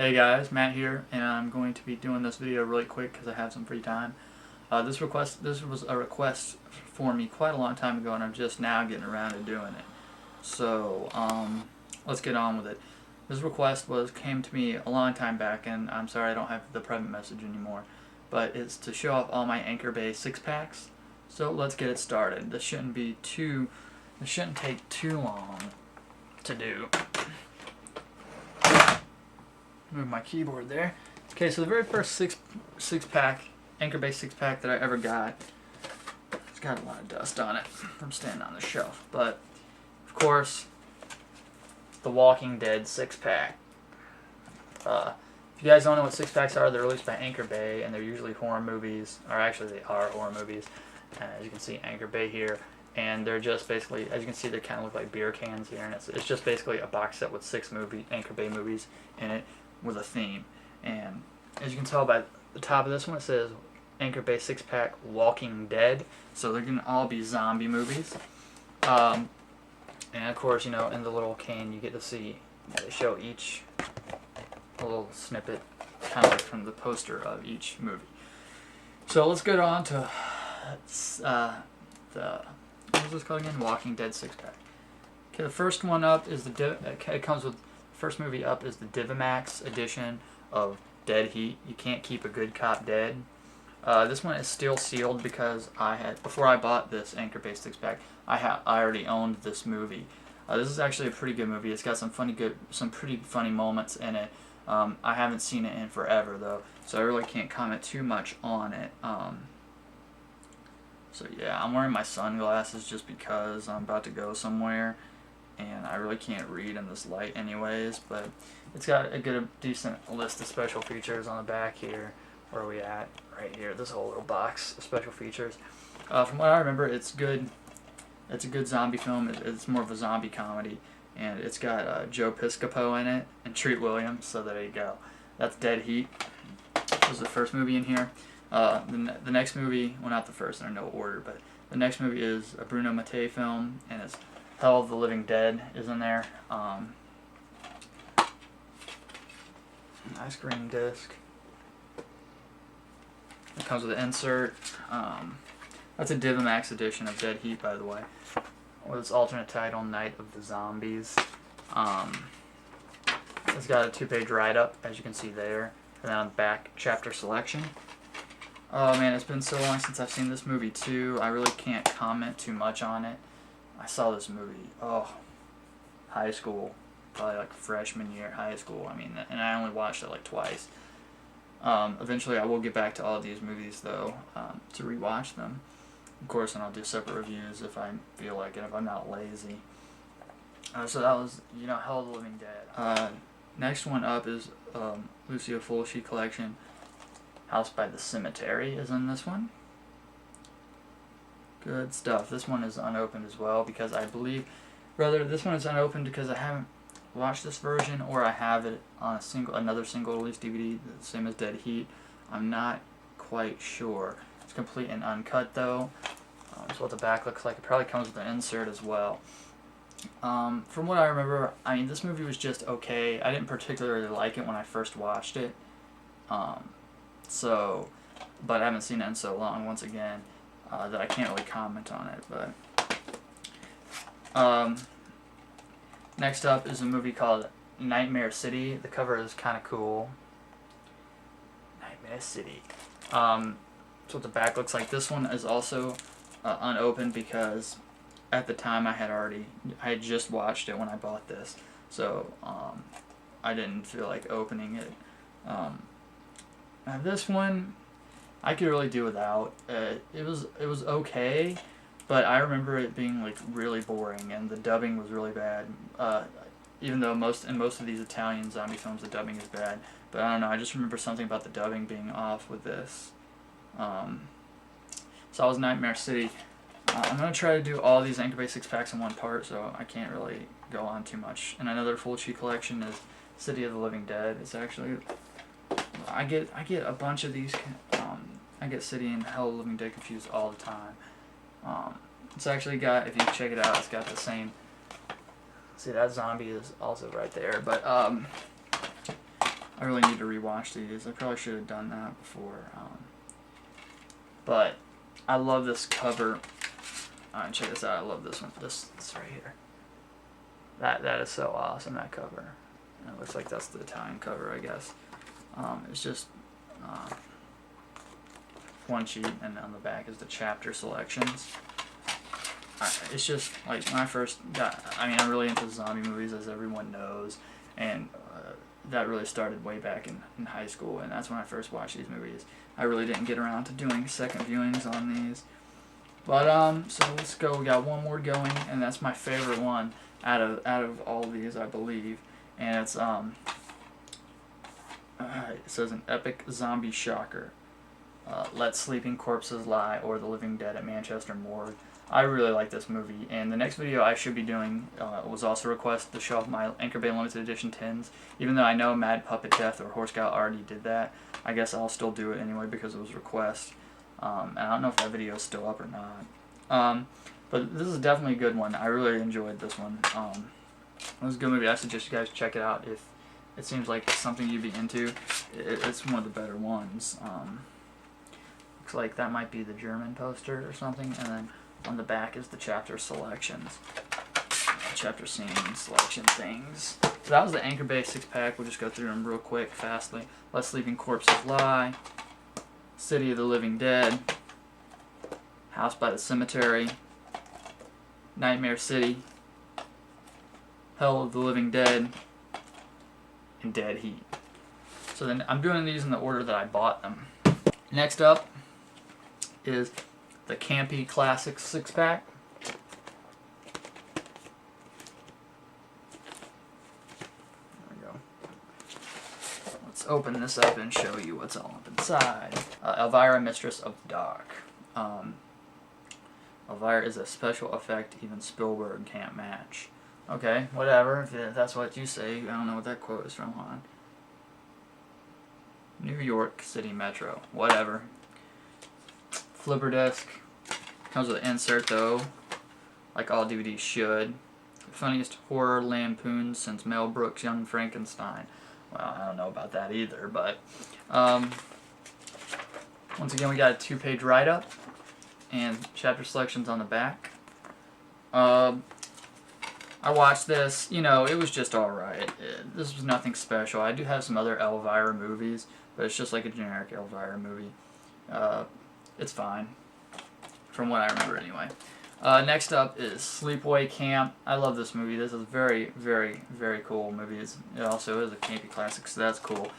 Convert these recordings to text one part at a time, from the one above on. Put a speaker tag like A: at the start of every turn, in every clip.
A: Hey guys, Matt here, and I'm going to be doing this video really quick because I have some free time. This was a request for me quite a long time ago, and I'm just now getting around to doing it. So let's get on with it. This request came to me a long time back, and I'm sorry I don't have the private message anymore, but it's to show off all my Anchor Bay 6-packs. So let's get it started. This shouldn't take too long to do. Move my keyboard there. Okay, so the very first six pack, Anchor Bay 6-pack that I ever got, it's got a lot of dust on it from standing on the shelf. But of course, the Walking Dead 6-pack. If you guys don't know what 6-packs are, they're released by Anchor Bay, and they're usually horror movies, or actually they are horror movies. As you can see, Anchor Bay here, and they're just basically, as you can see, they kind of look like beer cans here, and it's just basically a box set with 6 Anchor Bay movies in it, with a theme. And as you can tell by the top of this one, it says Anchor Bay 6-pack Walking Dead, so they're gonna all be zombie movies. And of course, you know, in the little can you get to see, they show each a little snippet, kind of like from the poster of each movie. So let's get on to what was this called again? Walking Dead 6-pack. Okay, the first one up is it comes with, first movie up is the Divimax edition of Dead Heat. You Can't Keep a Good Cop Dead. This one is still sealed because before I bought this Anchor Bay 6-pack, I already owned this movie. This is actually a pretty good movie. It's got some pretty funny moments in it. I haven't seen it in forever though, so I really can't comment too much on it. So yeah, I'm wearing my sunglasses just because I'm about to go somewhere, and I really can't read in this light anyways, but it's got a decent list of special features on the back here. Where are we at? Right here, this whole little box of special features. From what I remember, it's good. It's a good zombie film. It's more of a zombie comedy, and it's got Joe Piscopo in it and Treat Williams, so there you go. That's Dead Heat. This was the first movie in here. The next movie, well, not the first in no order, but the next movie is a Bruno Mattei film, and it's Hell of the Living Dead is in there. Nice green disc. It comes with an insert. That's a Divimax edition of Dead Heat, by the way, with its alternate title, Night of the Zombies. It's got a 2-page write-up, as you can see there, and then on the back, chapter selection. Oh man, it's been so long since I've seen this movie too. I really can't comment too much on it. I saw this movie, high school, probably like freshman year high school. I mean, and I only watched it like twice. Eventually I will get back to all of these movies though, to rewatch them, of course, and I'll do separate reviews if I feel like it, if I'm not lazy. So that was, Hell of the Living Dead. Next one up is Lucio Fulci collection. House by the Cemetery is in this one. Good stuff. This one is unopened as well because I believe, this one is unopened because I haven't watched this version, or I have it on another single release DVD, the same as Dead Heat. I'm not quite sure. It's complete and uncut though. That's what the back looks like. It probably comes with an insert as well. From what I remember, I mean, this movie was just okay. I didn't particularly like it when I first watched it. But I haven't seen it in so long, once again, that I can't really comment on it. But next up is a movie called Nightmare City. The cover is kind of cool. Nightmare City. That's what the back looks like. This one is also unopened because at the time I had just watched it when I bought this, so I didn't feel like opening it. Now this one, I could really do without. It was okay, but I remember it being like really boring, and the dubbing was really bad. Even though in most of these Italian zombie films the dubbing is bad, but I don't know. I just remember something about the dubbing being off with this. So I was Nightmare City. I'm gonna try to do all these Anchor Bay 6-packs in one part, so I can't really go on too much. And another Fulci collection is City of the Living Dead. It's actually, I get a bunch of these. I get City and Hell of the Living Dead confused all the time. It's actually got, if you check it out, it's got the same. See, that zombie is also right there. But I really need to rewatch these. I probably should have done that before. But I love this cover. Check this out. I love this one. This right here. That is so awesome, that cover. And it looks like that's the Italian cover, I guess. It's just one sheet, and on the back is the chapter selections. It's just like when I first got, I'm really into zombie movies, as everyone knows, and that really started way back in high school, and that's when I first watched these movies. I really didn't get around to doing second viewings on these. But so let's go. We got one more going, and that's my favorite one out of all of these, I believe. And it's it says an epic zombie shocker. Let Sleeping Corpses Lie, or The Living Dead at Manchester Morgue. I really like this movie, and the next video I should be doing was also requested to show off my Anchor Bay Limited Edition tins. Even though I know Mad Puppet Death or Horse Scout already did that, I guess I'll still do it anyway because it was a request. And I don't know if that video is still up or not. But this is definitely a good one. I really enjoyed this one. It was a good movie. I suggest you guys check it out if it seems like it's something you'd be into. It's one of the better ones. Looks like that might be the German poster or something, and then on the back is the chapter selections. Chapter scene selection things. So that was the Anchor Bay 6-pack. We'll just go through them real quick, fastly. Let Sleeping Corpses Lie, City of the Living Dead, House by the Cemetery, Nightmare City, Hell of the Living Dead, and Dead Heat. So then I'm doing these in the order that I bought them. Next up is the Campy Classic 6-pack. There we go. Let's open this up and show you what's all up inside. Elvira, Mistress of the Dark. Elvira is a special effect even Spielberg can't match. Okay, whatever, if that's what you say. I don't know what that quote is from. Hold on. New York City Metro. Whatever. Flipper disc. Comes with an insert though, like all DVDs should. Funniest horror lampoons since Mel Brooks' Young Frankenstein. Well, I don't know about that either, but once again we got a 2-page write-up and chapter selections on the back. I watched this, it was just alright. This was nothing special. I do have some other Elvira movies, but it's just like a generic Elvira movie. It's fine, from what I remember anyway. Next up is Sleepaway Camp. I love this movie. This is a very, very, very cool movie. It also is a campy classic, so that's cool.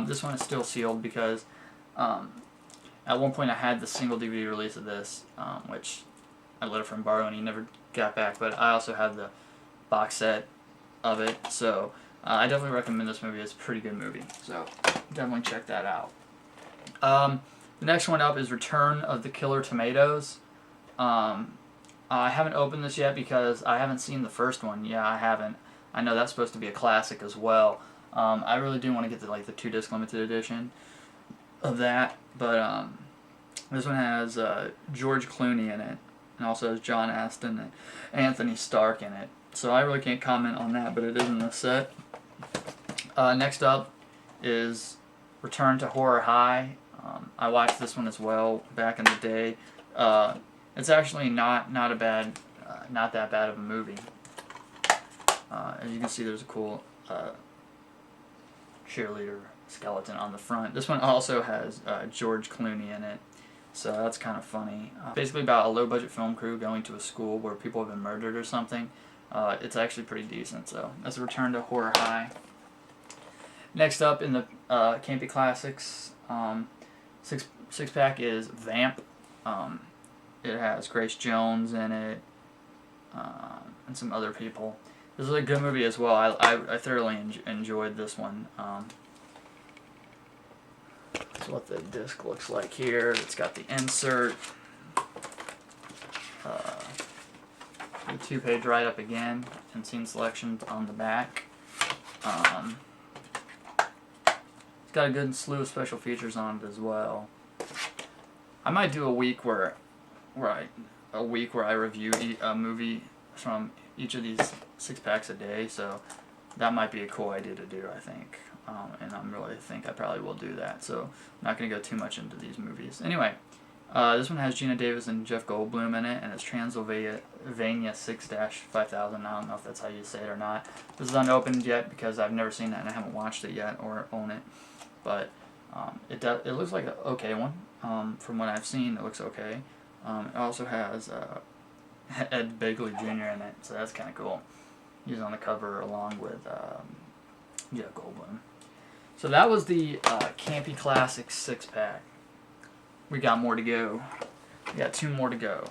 A: This one is still sealed because at one point I had the single DVD release of this, which I let a friend borrow and he never got back, but I also have the box set of it, so I definitely recommend this movie. It's a pretty good movie, so definitely check that out. The next one up is Return of the Killer Tomatoes. I haven't opened this yet because I haven't seen the first one. Yeah, I haven't. I know that's supposed to be a classic as well. I really do want to get the 2-disc limited edition of that, but this one has George Clooney in it, and also has John Astin and Anthony Stark in it. So I really can't comment on that, but it is in the set. Next up is Return to Horror High. I watched this one as well back in the day. It's actually not that bad of a movie. As you can see, there's a cool cheerleader skeleton on the front. This one also has George Clooney in it, so that's kind of funny. Basically about a low-budget film crew going to a school where people have been murdered or something. It's actually pretty decent, so that's a Return to Horror High. Next up in the Campy Classics, 6-pack is Vamp. It has Grace Jones in it, and some other people. This is a good movie as well. I thoroughly enjoyed this one. That's what the disc looks like here. It's got the insert, the 2-page write-up again, and scene selections on the back. It's got a good slew of special features on it as well. I might do a week where I review a movie from each of these 6-packs a day, so that might be a cool idea to do, I think. and I really think I probably will do that. So I'm not going to go too much into these movies. Anyway, this one has Gina Davis and Jeff Goldblum in it, and it's Transylvania 6-5000. I don't know if that's how you say it or not. This is unopened yet because I've never seen it and I haven't watched it yet or own it. But it looks like an okay one. From what I've seen, it looks okay. It also has Ed Begley Jr. in it, so that's kind of cool. He's on the cover along with Jeff Goldblum. So that was the Campy Classic 6-pack. We got more to go. We got 2 more to go.